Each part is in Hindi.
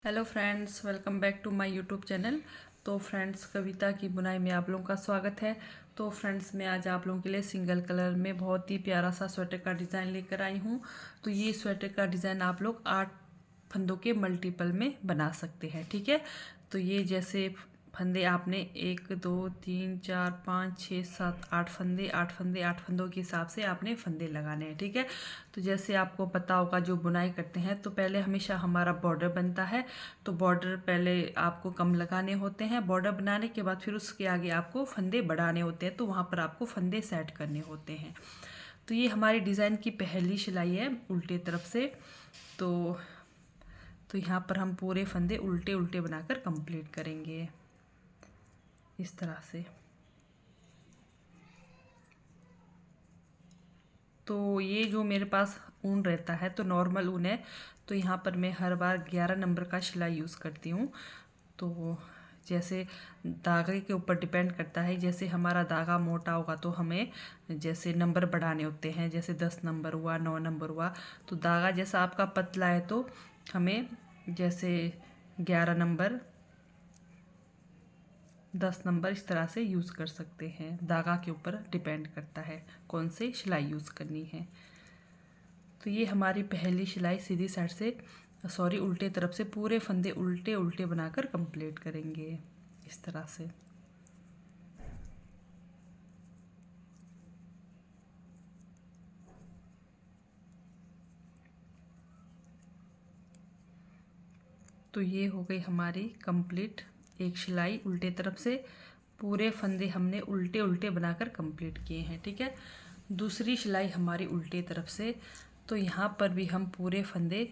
Hello friends, welcome back to my YouTube channel. तो फ्रेंड्स, कविता की बुनाई में आप लोगों का स्वागत है। तो फ्रेंड्स, मैं आज आप लोगों के लिए सिंगल कलर में बहुत ही प्यारा सा स्वेटर का डिज़ाइन लेकर आई हूँ। तो ये स्वेटर का डिज़ाइन आप लोग 8 फंदों के मल्टीपल में बना सकते हैं, ठीक है। तो ये जैसे फंदे आपने 1 2 3 4 5 6 7 8 फंदे 8 फंदों के हिसाब से आपने फंदे लगाने हैं, ठीक है। तो जैसे आपको पता होगा, जो बुनाई करते हैं तो पहले हमेशा हमारा बॉर्डर बनता है। तो बॉर्डर पहले आपको कम लगाने होते हैं। बॉर्डर बनाने के बाद फिर उसके आगे आपको फंदे बढ़ाने होते हैं, तो वहाँ पर आपको फंदे सेट करने होते हैं। तो ये हमारी डिज़ाइन की पहली सिलाई है उल्टे तरफ से। तो यहाँ पर हम पूरे फंदे उल्टे उल्टे बनाकर कंप्लीट करेंगे इस तरह से। तो ये जो मेरे पास ऊन रहता है तो नॉर्मल ऊन है। तो यहाँ पर मैं हर बार 11 नंबर का सिलाई यूज़ करती हूँ। तो जैसे धागे के ऊपर डिपेंड करता है। जैसे हमारा धागा मोटा होगा तो हमें जैसे नंबर बढ़ाने होते हैं, जैसे 10 नंबर हुआ, 9 नंबर हुआ। तो धागा जैसा आपका पतला है तो हमें जैसे 11 नंबर, 10 नंबर इस तरह से यूज़ कर सकते हैं। धागा के ऊपर डिपेंड करता है कौन सी सिलाई यूज़ करनी है। तो ये हमारी पहली सिलाई सीधी साइड से, सॉरी, उल्टे तरफ से पूरे फंदे उल्टे उल्टे बनाकर कंप्लीट करेंगे इस तरह से। तो ये हो गई हमारी कंप्लीट एक सिलाई उल्टे तरफ से। पूरे फंदे हमने उल्टे उल्टे बनाकर कंप्लीट किए हैं, ठीक है। दूसरी सिलाई हमारी उल्टे तरफ से। तो यहाँ पर भी हम पूरे फंदे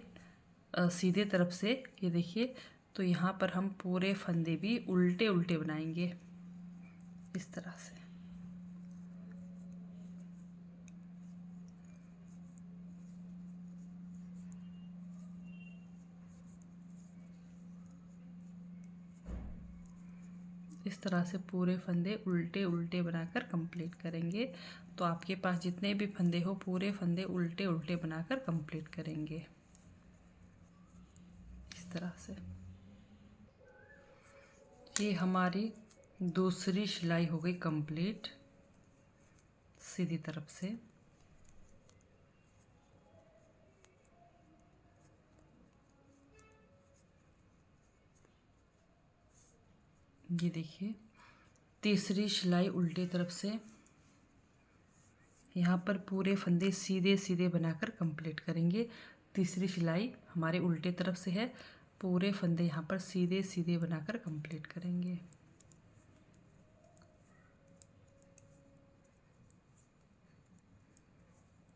सीधे तरफ से, ये देखिए, तो यहाँ पर हम पूरे फंदे भी उल्टे उल्टे बनाएंगे इस तरह से। इस तरह से पूरे फंदे उल्टे उल्टे बनाकर कंप्लीट करेंगे। तो आपके पास जितने भी फंदे हो पूरे फंदे उल्टे उल्टे बनाकर कंप्लीट करेंगे इस तरह से। ये हमारी दूसरी सिलाई हो गई कंप्लीट सीधी तरफ से। ये देखिए, तीसरी सिलाई उल्टे तरफ से। यहाँ पर पूरे फंदे सीधे सीधे बनाकर कंप्लीट करेंगे। तीसरी सिलाई हमारे उल्टे तरफ से है। पूरे फंदे यहाँ पर सीधे सीधे बनाकर कंप्लीट करेंगे।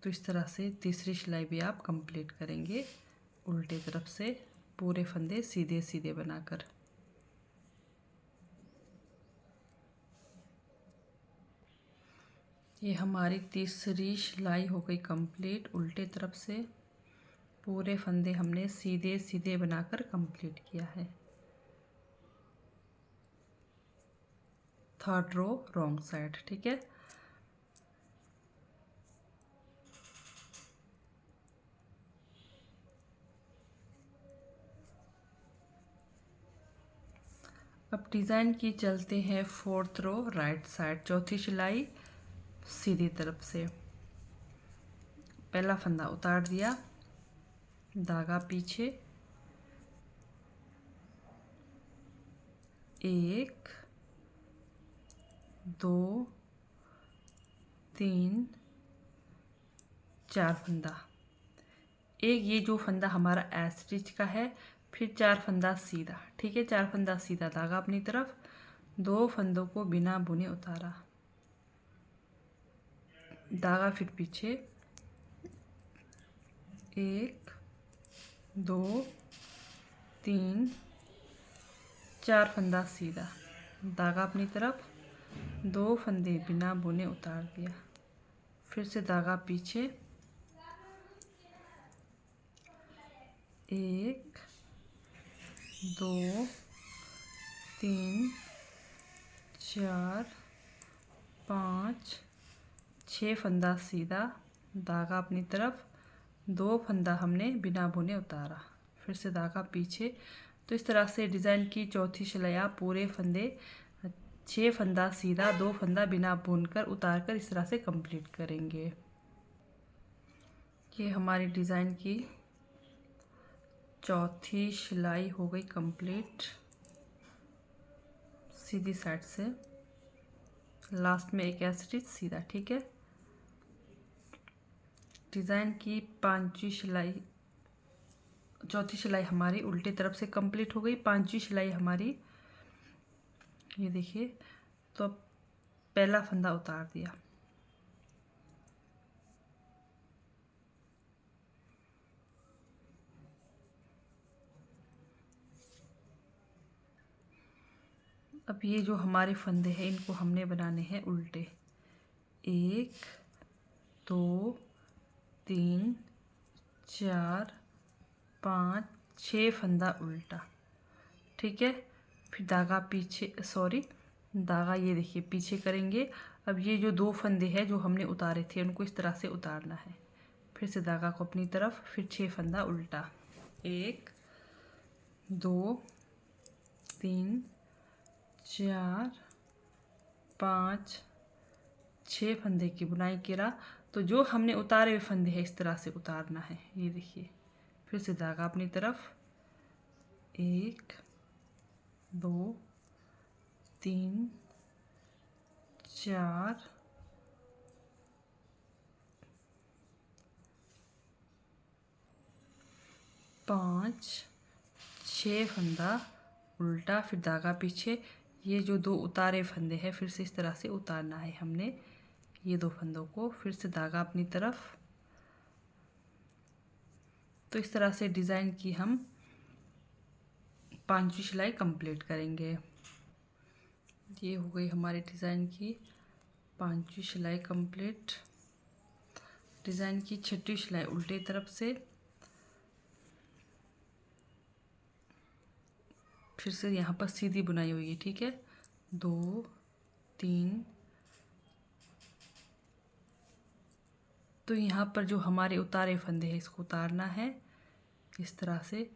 तो इस तरह से तीसरी सिलाई भी आप कंप्लीट करेंगे उल्टे तरफ से, पूरे फंदे सीधे सीधे बनाकर। ये हमारी तीसरी सिलाई हो गई कंप्लीट उल्टे तरफ से। पूरे फंदे हमने सीधे सीधे बनाकर कंप्लीट किया है। थर्ड रो रॉन्ग साइड, ठीक है। अब डिज़ाइन की चलते हैं फोर्थ रो राइट साइड, चौथी सिलाई सीधी तरफ से। पहला फंदा उतार दिया, धागा पीछे, 1 2 3 4 फंदा। एक ये जो फंदा हमारा एस स्टिच का है, फिर 4 फंदा सीधा, ठीक है। 4 फंदा सीधा धागा अपनी तरफ, 2 फंदों को बिना बुने उतारा, धागा फिर पीछे, 1 2 3 4 फंदा सीधा, धागा अपनी तरफ, 2 फंदे बिना बुने उतार दिया, फिर से धागा पीछे, 1 2 3 4 5 6 फंदा सीधा, धागा अपनी तरफ, 2 फंदा हमने बिना बुने उतारा, फिर से धागा पीछे, तो इस तरह से डिज़ाइन की चौथी सिलाई आप पूरे फंदे 6 फंदा सीधा 2 फंदा बिना बुनकर उतार कर इस तरह से कंप्लीट करेंगे। ये हमारी डिज़ाइन की चौथी सिलाई हो गई कंप्लीट सीधी साइड से, लास्ट में एक स्टिच सीधा। ठीक है, डिज़ाइन की पांचवी सिलाई चौथी सिलाई हमारी उल्टी तरफ से कंप्लीट हो गई। पांचवी सिलाई हमारी ये देखिए, तो पहला फंदा उतार दिया, अब ये जो हमारे फंदे हैं इनको हमने बनाने हैं उल्टे। 1 2 3 4 5 6 फंदा उल्टा। ठीक है, फिर धागा पीछे, धागा ये देखिए पीछे करेंगे। अब ये जो 2 फंदे हैं जो हमने उतारे थे उनको इस तरह से उतारना है। फिर से धागा को अपनी तरफ, फिर 6 फंदा उल्टा। 1 2 3 4 5 6 फंदे की बुनाई करा। तो जो हमने उतारे हुए फंदे हैं इस तरह से उतारना है। ये देखिए, फिर से धागा अपनी तरफ, 1 2 3 4 5 6 फंदा उल्टा, फिर धागा पीछे। ये जो 2 उतारे फंदे हैं फिर से इस तरह से उतारना है हमने ये 2 फंदों को। फिर से धागा अपनी तरफ। तो इस तरह से डिज़ाइन की हम पांचवी सिलाई कंप्लीट करेंगे। ये हो गई हमारे डिज़ाइन की पांचवी सिलाई कंप्लीट। डिज़ाइन की छठी सिलाई उल्टे तरफ से, फिर से यहाँ पर सीधी बुनाई हुई है। ठीक है, 2 3, तो यहाँ पर जो हमारे उतारे फंदे हैं इसको उतारना है इस तरह से।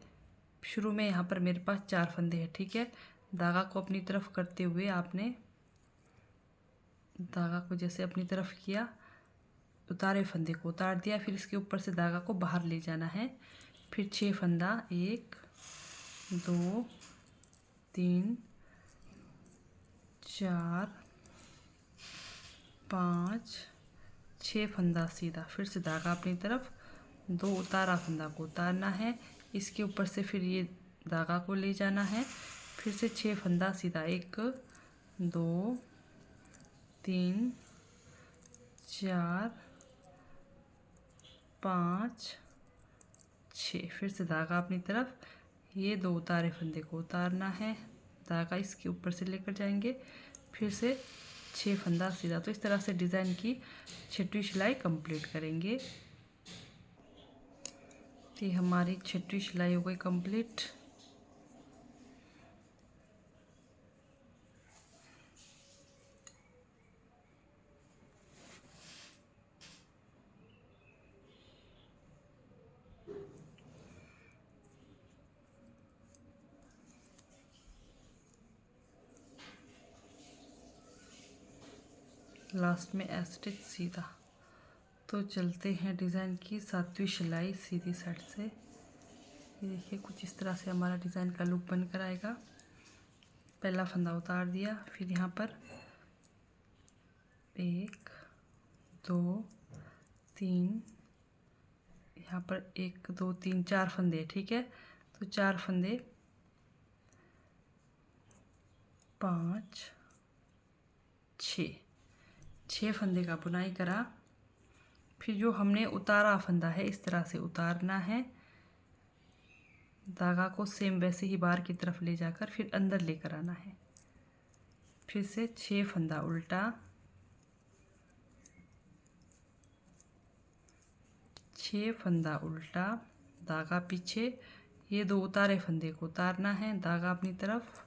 शुरू में यहाँ पर मेरे पास 4 फंदे हैं। ठीक है, धागा को अपनी तरफ करते हुए आपने धागा को जैसे अपनी तरफ किया, उतारे फंदे को उतार दिया, फिर इसके ऊपर से धागा को बाहर ले जाना है। फिर 6 फंदा, 1 2 3 4 5 6 फंदा सीधा, फिर से धागा अपनी तरफ, 2 उतारा फंदा को उतारना है, इसके ऊपर से फिर ये धागा को ले जाना है। फिर से 6 फंदा सीधा, 1 2 3 4 5 6, फिर से धागा अपनी तरफ, ये 2 उतारे फंदे को उतारना है, धागा इसके ऊपर से लेकर जाएंगे, फिर से 6 फंदा सीधा। तो इस तरह से डिज़ाइन की छठी सिलाई कंप्लीट करेंगे। ये हमारी छठी सिलाई हो गई कंप्लीट। लास्ट में स्टिच सीधा। तो चलते हैं डिज़ाइन की 7वीं सिलाई सीधी साइड से। ये देखिए कुछ इस तरह से हमारा डिज़ाइन का लुक बनकर आएगा। पहला फंदा उतार दिया, फिर यहाँ पर 1 2 3, यहाँ पर 1 2 3 4 फंदे। ठीक है, तो 4 फंदे, 5 6 फंदे का बुनाई करा। फिर जो हमने उतारा फंदा है इस तरह से उतारना है, धागा को सेम वैसे ही बाहर की तरफ ले जाकर फिर अंदर लेकर आना है। फिर से 6 फंदा उल्टा, 6 फंदा उल्टा, धागा पीछे, ये 2 उतारे फंदे को उतारना है, धागा अपनी तरफ,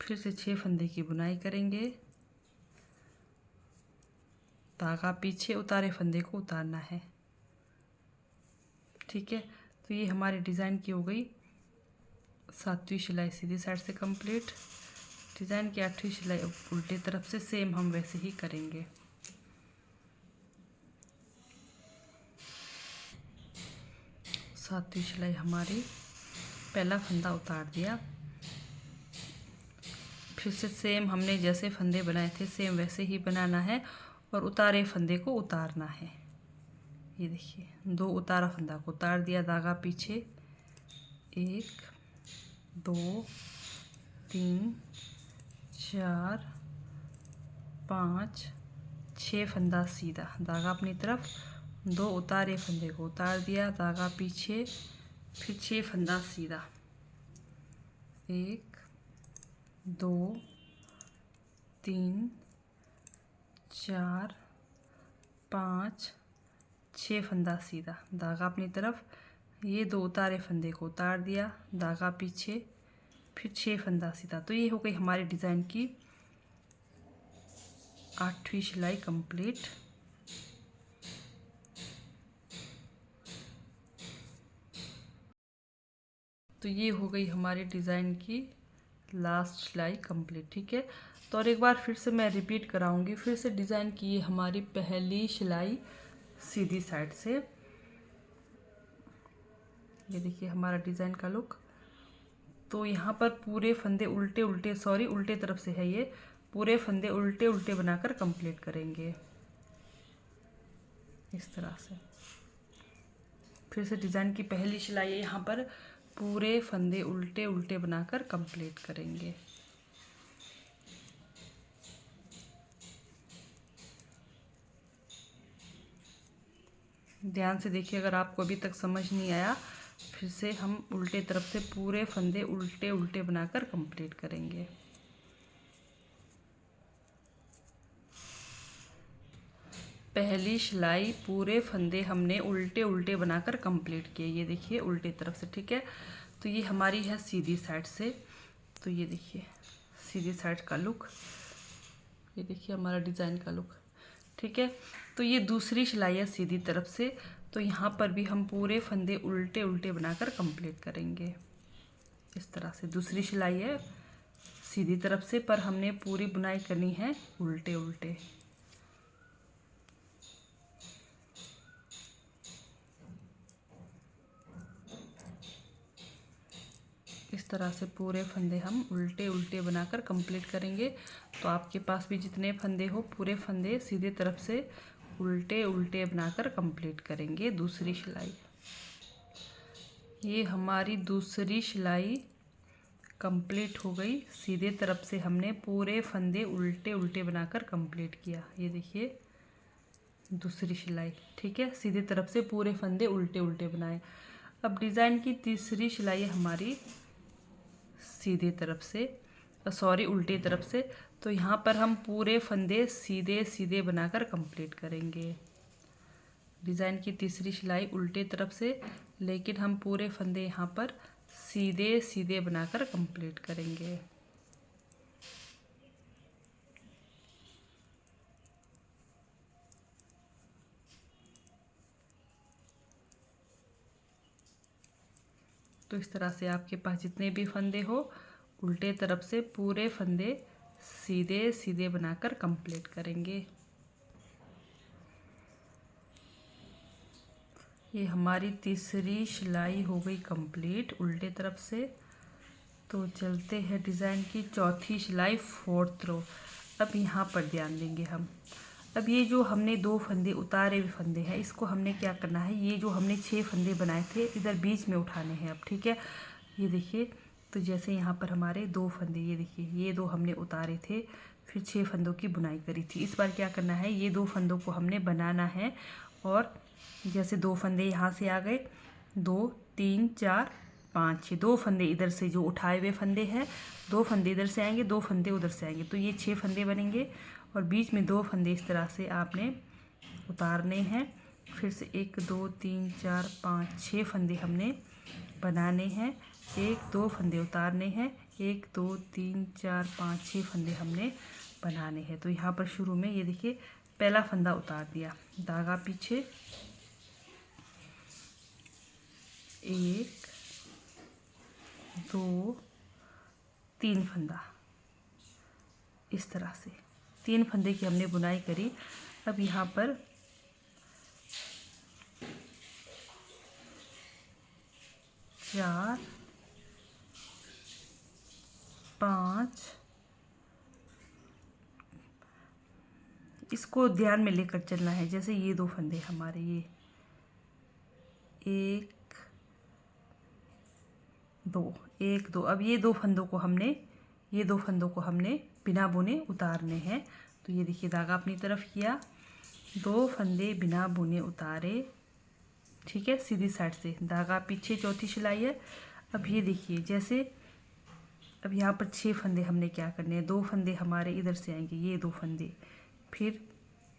फिर से 6 फंदे की बुनाई करेंगे, धागा पीछे, उतारे फंदे को उतारना है। ठीक ठीक है। तो ये हमारी डिज़ाइन की हो गई 7वीं सिलाई सीधी साइड से कंप्लीट। डिज़ाइन की 8वीं सिलाई उल्टी तरफ से सेम हम वैसे ही करेंगे। सातवीं सिलाई हमारी, पहला फंदा उतार दिया, फिर से सेम हमने जैसे फंदे बनाए थे सेम वैसे ही बनाना है और उतारे फंदे को उतारना है। ये देखिए 2 उतारा फंदा को उतार दिया, धागा पीछे, 1 2 3 4 5 6 फंदा सीधा, धागा अपनी तरफ, 2 उतारे फंदे को उतार दिया, धागा पीछे, फिर 6 फंदा सीधा, 1 2 3 4 5 6 फंदा सीधा, धागा अपनी तरफ, ये 2 उतारे फंदे को उतार दिया, धागा पीछे, फिर 6 फंदा सीधा। तो ये हो गई हमारी डिज़ाइन की 8वीं सिलाई कंप्लीट। तो ये हो गई हमारी डिज़ाइन की लास्ट सिलाई कंप्लीट, ठीक है। तो और एक बार फिर से मैं रिपीट कराऊंगी, फिर से डिज़ाइन की ये हमारी पहली सिलाई सीधी साइड से। ये देखिए हमारा डिज़ाइन का लुक। तो यहाँ पर पूरे फंदे उल्टे तरफ से है, ये पूरे फंदे उल्टे उल्टे बनाकर कंप्लीट करेंगे इस तरह से। फिर से डिज़ाइन की पहली सिलाई है, यहाँ पर पूरे फंदे उल्टे उल्टे बनाकर कंप्लीट करेंगे। ध्यान से देखिए, अगर आपको अभी तक समझ नहीं आया, फिर से हम उल्टे तरफ से पूरे फंदे उल्टे उल्टे बनाकर कंप्लीट करेंगे। पहली सिलाई पूरे फंदे हमने उल्टे उल्टे बनाकर कंप्लीट किए, ये देखिए उल्टे तरफ से, ठीक है। तो ये हमारी है सीधी साइड से। तो ये देखिए सीधी साइड का लुक, ये देखिए हमारा डिज़ाइन का लुक, ठीक है। तो ये दूसरी सिलाई है सीधी तरफ से। तो यहाँ पर भी हम पूरे फंदे उल्टे उल्टे बनाकर कंप्लीट करेंगे इस तरह से। दूसरी सिलाई है सीधी तरफ से, पर हमने पूरी बुनाई करनी है उल्टे उल्टे। इस तरह से पूरे फंदे हम उल्टे उल्टे बनाकर कंप्लीट करेंगे। तो आपके पास भी जितने फंदे हो, पूरे फंदे सीधे तरफ से उल्टे उल्टे बनाकर कंप्लीट करेंगे दूसरी सिलाई। ये हमारी दूसरी सिलाई कंप्लीट हो गई। सीधे तरफ से हमने पूरे फंदे उल्टे उल्टे बनाकर कंप्लीट किया, ये देखिए दूसरी सिलाई, ठीक है। सीधे तरफ से पूरे फंदे उल्टे उल्टे बनाए। अब डिज़ाइन की तीसरी सिलाई है हमारी सीधे तरफ से, उल्टे तरफ से। तो यहाँ पर हम पूरे फंदे सीधे सीधे बनाकर कंप्लीट करेंगे। डिज़ाइन की तीसरी सिलाई उल्टे तरफ से, लेकिन हम पूरे फंदे यहाँ पर सीधे सीधे बनाकर कंप्लीट करेंगे। तो इस तरह से आपके पास जितने भी फंदे हो, उल्टे तरफ से पूरे फंदे सीधे सीधे बनाकर कंप्लीट करेंगे। ये हमारी तीसरी सिलाई हो गई कंप्लीट उल्टे तरफ से। तो चलते हैं डिज़ाइन की चौथी सिलाई 4th रो। अब यहाँ पर ध्यान देंगे हम। अब ये जो हमने 2 फंदे उतारे हुए फंदे हैं, इसको हमने क्या करना है, ये जो हमने 6 फंदे बनाए थे इधर बीच में उठाने हैं अब, ठीक है। ये देखिए, तो जैसे यहाँ पर हमारे 2 फंदे, ये देखिए ये 2 हमने उतारे थे, फिर 6 फंदों की बुनाई करी थी। इस बार क्या करना है, ये 2 फंदों को हमने बनाना है। और जैसे 2 फंदे यहाँ से आ गए, 2 3 4 5 6, 2 फंदे इधर से जो उठाए हुए फंदे हैं, 2 फंदे इधर से आएंगे, 2 फंदे उधर से आएंगे, तो ये 6 फंदे बनेंगे। और बीच में 2 फंदे इस तरह से आपने उतारने हैं। फिर से 1 2 3 4 5 6 फंदे हमने बनाने हैं, 1 2 फंदे उतारने हैं, 1 2 3 4 5 6 फंदे हमने बनाने हैं। तो यहाँ पर शुरू में ये देखिए पहला फंदा उतार दिया, धागा पीछे, 1 2 3 फंदा, इस तरह से 3 फंदे की हमने बुनाई करी। अब यहाँ पर 4 5, इसको ध्यान में लेकर चलना है। जैसे ये 2 फंदे हमारे, ये 1 2, अब ये 2 फंदों को हमने बिना बुने उतारने हैं। तो ये देखिए धागा अपनी तरफ किया, 2 फंदे बिना बुने उतारे, ठीक है, सीधी साइड से धागा पीछे, चौथी सिलाई है। अब ये देखिए, जैसे अब यहाँ पर 6 फंदे हमने क्या करने हैं, 2 फंदे हमारे इधर से आएंगे, ये 2 फंदे, फिर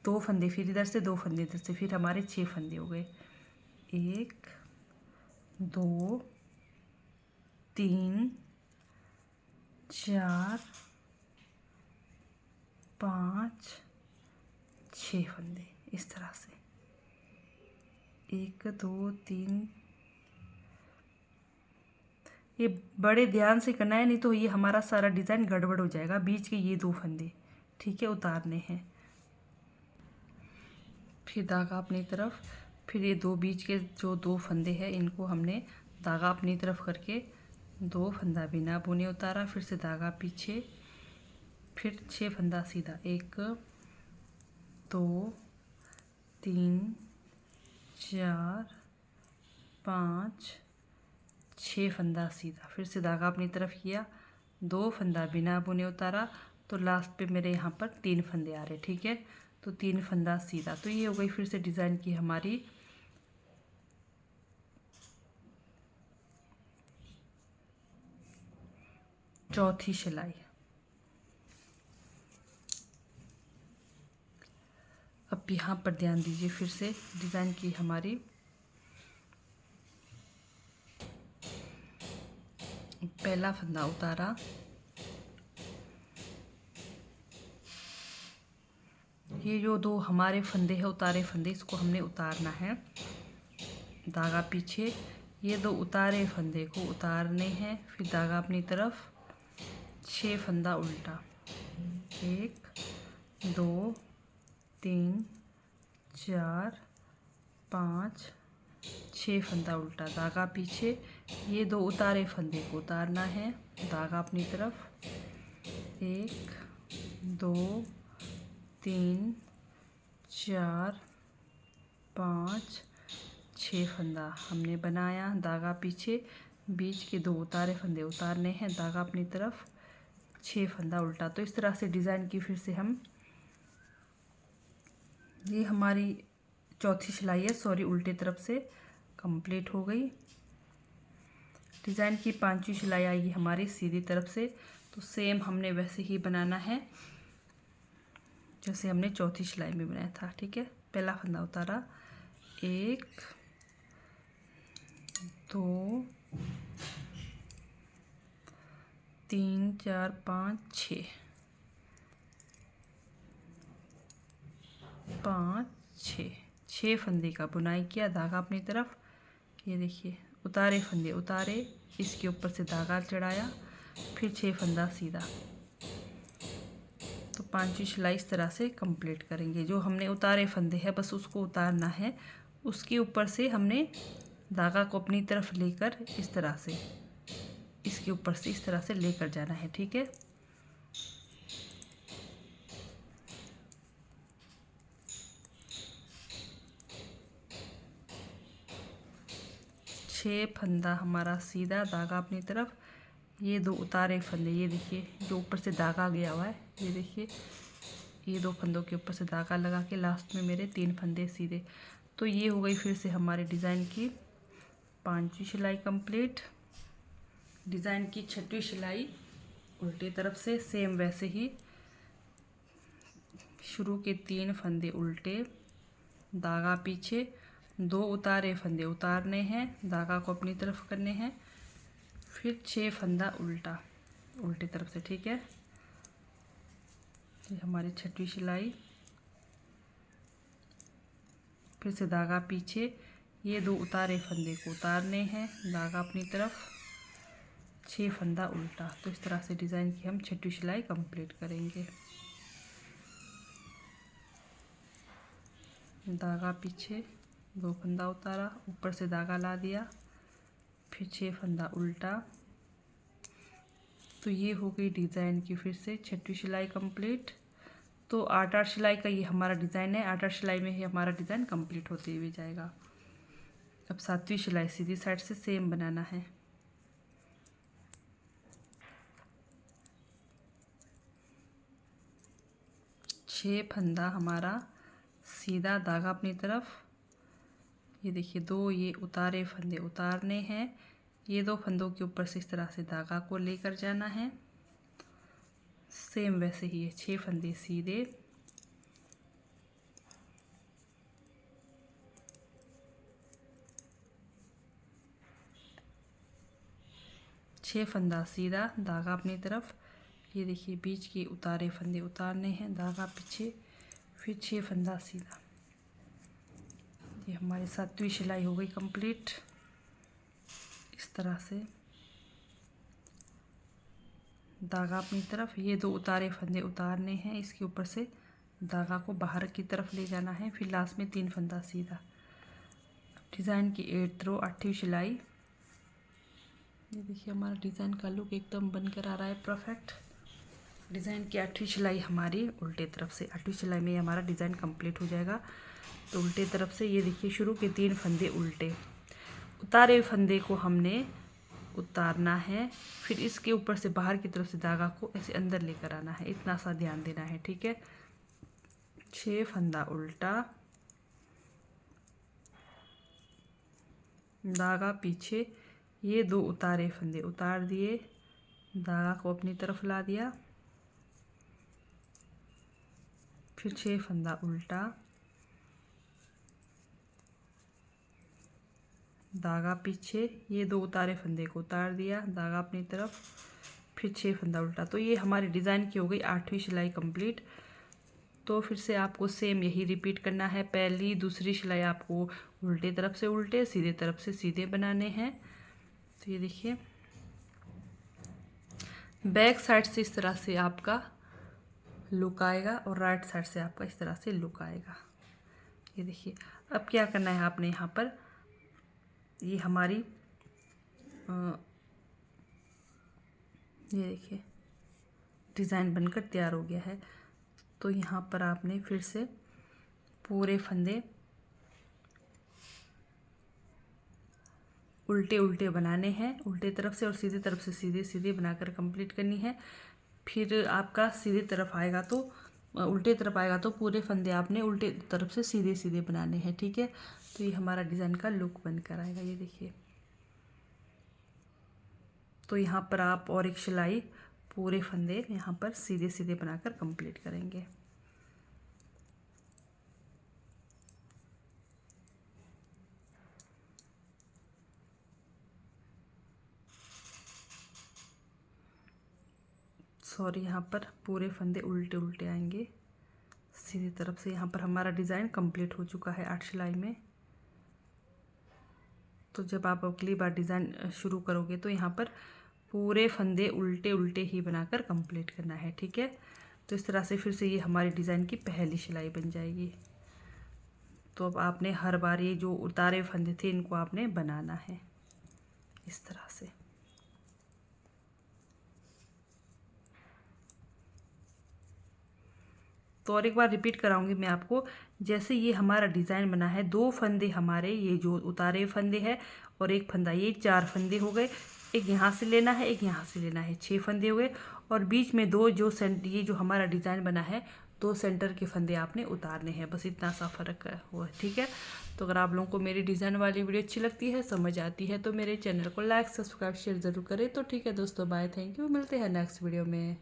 2 फंदे, फिर इधर से 2 फंदे इधर से, फिर हमारे 6 फंदे हो गए। 1 2 3 4 5 6 फंदे, इस तरह से 1 2 3। ये बड़े ध्यान से करना है, नहीं तो ये हमारा सारा डिज़ाइन गड़बड़ हो जाएगा। बीच के ये 2 फंदे, ठीक है, उतारने हैं। फिर धागा अपनी तरफ, फिर ये 2 बीच के जो 2 फंदे हैं इनको हमने धागा अपनी तरफ करके 2 फंदा बिना बुने उतारा, फिर से धागा पीछे, फिर 6 फंदा सीधा, 1 2 3 4 5 6 फंदा सीधा, फिर से धागा अपनी तरफ किया, 2 फंदा बिना बुने उतारा। तो लास्ट पे मेरे यहाँ पर 3 फंदे आ रहे, ठीक है, तो 3 फंदा सीधा। तो ये हो गई फिर से डिज़ाइन की हमारी चौथी सिलाई। अब यहाँ पर ध्यान दीजिए, फिर से डिज़ाइन की हमारी पहला फंदा उतारा, ये जो 2 हमारे फंदे हैं उतारे फंदे, इसको हमने उतारना है, धागा पीछे, ये 2 उतारे फंदे को उतारने हैं, फिर धागा अपनी तरफ, 6 फंदा उल्टा, 1 2 3 4 5 6 फंदा उल्टा, धागा पीछे, ये 2 उतारे फंदे को उतारना है, धागा अपनी तरफ, 1 2 3 4 5 6 फंदा हमने बनाया, धागा पीछे, बीच के 2 उतारे फंदे उतारने हैं, धागा अपनी तरफ, 6 फंदा उल्टा। तो इस तरह से डिज़ाइन की फिर से हम, ये हमारी चौथी सिलाई है, सॉरी उल्टे तरफ से कंप्लीट हो गई। डिज़ाइन की 5वीं सिलाई आएगी हमारी सीधी तरफ से। तो सेम हमने वैसे ही बनाना है जैसे हमने चौथी सिलाई में बनाया था, ठीक है। पहला फंदा उतारा, 1 2 3 4 5 6 5 6 फंदे का बुनाई किया, धागा अपनी तरफ, ये देखिए उतारे फंदे उतारे, इसके ऊपर से धागा चढ़ाया, फिर 6 फंदा सीधा। तो 5वीं सिलाई इस तरह से कंप्लीट करेंगे। जो हमने उतारे फंदे हैं बस उसको उतारना है, उसके ऊपर से हमने धागा को अपनी तरफ लेकर इस तरह से, इसके ऊपर से इस तरह से लेकर जाना है, ठीक है। छः फंदा हमारा सीधा, धागा अपनी तरफ, ये 2 उतारे फंदे, ये देखिए जो ऊपर से धागा गया हुआ है, ये देखिए ये 2 फंदों के ऊपर से धागा लगा के लास्ट में मेरे 3 फंदे सीधे। तो ये हो गई फिर से हमारे डिज़ाइन की 5वीं सिलाई कंप्लीट। डिज़ाइन की 6वीं सिलाई उल्टे तरफ से सेम वैसे ही, शुरू के 3 फंदे उल्टे, धागा पीछे, 2 उतारे फंदे उतारने हैं, धागा को अपनी तरफ करने हैं, फिर 6 फंदा उल्टा उल्टी तरफ से, ठीक है। ये हमारी 6वीं सिलाई, फिर से धागा पीछे, ये 2 उतारे फंदे को उतारने हैं, धागा अपनी तरफ, 6 फंदा उल्टा। तो इस तरह से डिज़ाइन की हम 6वीं सिलाई कंप्लीट करेंगे। धागा पीछे, 2 फंदा उतारा, ऊपर से धागा ला दिया, फिर 6 फंदा उल्टा। तो ये हो गई डिज़ाइन की फिर से 6वीं सिलाई कंप्लीट। तो 8-8 सिलाई का ये हमारा डिज़ाइन है। 8-8 सिलाई में ही हमारा डिज़ाइन कंप्लीट होते हुए जाएगा। अब 7वीं सिलाई सीधी साइड से सेम बनाना है। छः फंदा हमारा सीधा, धागा अपनी तरफ। ये देखिए 2 ये उतारे फंदे उतारने हैं। ये 2 फंदों के ऊपर से इस तरह से धागा को लेकर जाना है। सेम वैसे ही है, 6 फंदे सीधे, छः फंदा सीधा, धागा अपनी तरफ। ये देखिए बीच के उतारे फंदे उतारने हैं, धागा पीछे, फिर 6 फंदा सीधा। ये हमारी 7वीं सिलाई हो गई कंप्लीट। इस तरह से धागा अपनी तरफ, ये 2 उतारे फंदे उतारने हैं, इसके ऊपर से धागा को बाहर की तरफ ले जाना है, फिर लास्ट में 3 फंदा सीधा। डिज़ाइन की 8th रो 8वीं सिलाई। ये देखिए हमारा डिज़ाइन का लुक एकदम बनकर आ रहा है परफेक्ट। डिज़ाइन की 8वीं सिलाई हमारी उल्टे तरफ से, 8वीं सिलाई में हमारा डिज़ाइन कंप्लीट हो जाएगा। तो उल्टे तरफ से ये देखिए शुरू के 3 फंदे उल्टे, उतारे फंदे को हमने उतारना है, फिर इसके ऊपर से बाहर की तरफ से धागा को ऐसे अंदर लेकर आना है। इतना सा ध्यान देना है, ठीक है। 6 फंदा उल्टा, धागा पीछे, ये 2 उतारे फंदे उतार दिए, धागा को अपनी तरफ ला दिया, फिर 6 फंदा उल्टा, धागा पीछे, ये 2 उतारे फंदे को उतार दिया, धागा अपनी तरफ, फिर 6 फंदा उल्टा। तो ये हमारी डिज़ाइन की हो गई 8वीं सिलाई कंप्लीट। तो फिर से आपको सेम यही रिपीट करना है। पहली दूसरी सिलाई आपको उल्टे तरफ से उल्टे, सीधे तरफ से सीधे बनाने हैं। तो ये देखिए बैक साइड से इस तरह से आपका लुक आएगा और राइट साइड से आपका इस तरह से लुक आएगा। ये देखिए अब क्या करना है आपने, यहाँ पर ये हमारी ये देखिए डिज़ाइन बनकर तैयार हो गया है। तो यहाँ पर आपने फिर से पूरे फंदे उल्टे उल्टे बनाने हैं, उल्टे तरफ से और सीधे तरफ से सीधे सीधे बनाकर कंप्लीट करनी है। फिर आपका सीधे तरफ आएगा तो उल्टे तरफ आएगा तो पूरे फंदे आपने उल्टे तरफ से सीधे सीधे बनाने हैं, ठीक है। तो ये हमारा डिज़ाइन का लुक बनकर आएगा। ये देखिए तो यहाँ पर आप और एक सिलाई पूरे फंदे यहाँ पर सीधे सीधे बनाकर कंप्लीट करेंगे। सॉरी, यहाँ पर पूरे फंदे उल्टे उल्टे आएंगे सीधी तरफ से। यहाँ पर हमारा डिज़ाइन कंप्लीट हो चुका है 8 सिलाई में। तो जब आप अगली बार डिज़ाइन शुरू करोगे तो यहाँ पर पूरे फंदे उल्टे उल्टे ही बनाकर कंप्लीट करना है, ठीक है। तो इस तरह से फिर से ये हमारी डिज़ाइन की पहली सिलाई बन जाएगी। तो अब आपने हर बार ये जो उतारे फंदे थे इनको आपने बनाना है इस तरह से। तो और एक बार रिपीट कराऊंगी मैं आपको। जैसे ये हमारा डिज़ाइन बना है, 2 फंदे हमारे ये जो उतारे फंदे हैं और एक फंदा, ये 4 फंदे हो गए। एक यहाँ से लेना है, एक यहाँ से लेना है, 6 फंदे हुए। और बीच में 2 जो ये जो हमारा डिज़ाइन बना है 2 सेंटर के फंदे आपने उतारने हैं, बस इतना सा फ़र्क हुआ, ठीक है। तो अगर आप लोगों को मेरी डिज़ाइन वाली वीडियो अच्छी लगती है, समझ आती है, तो मेरे चैनल को लाइक सब्सक्राइब शेयर ज़रूर करें। तो ठीक है दोस्तों, बाय, थैंक यू, मिलते हैं नेक्स्ट वीडियो में।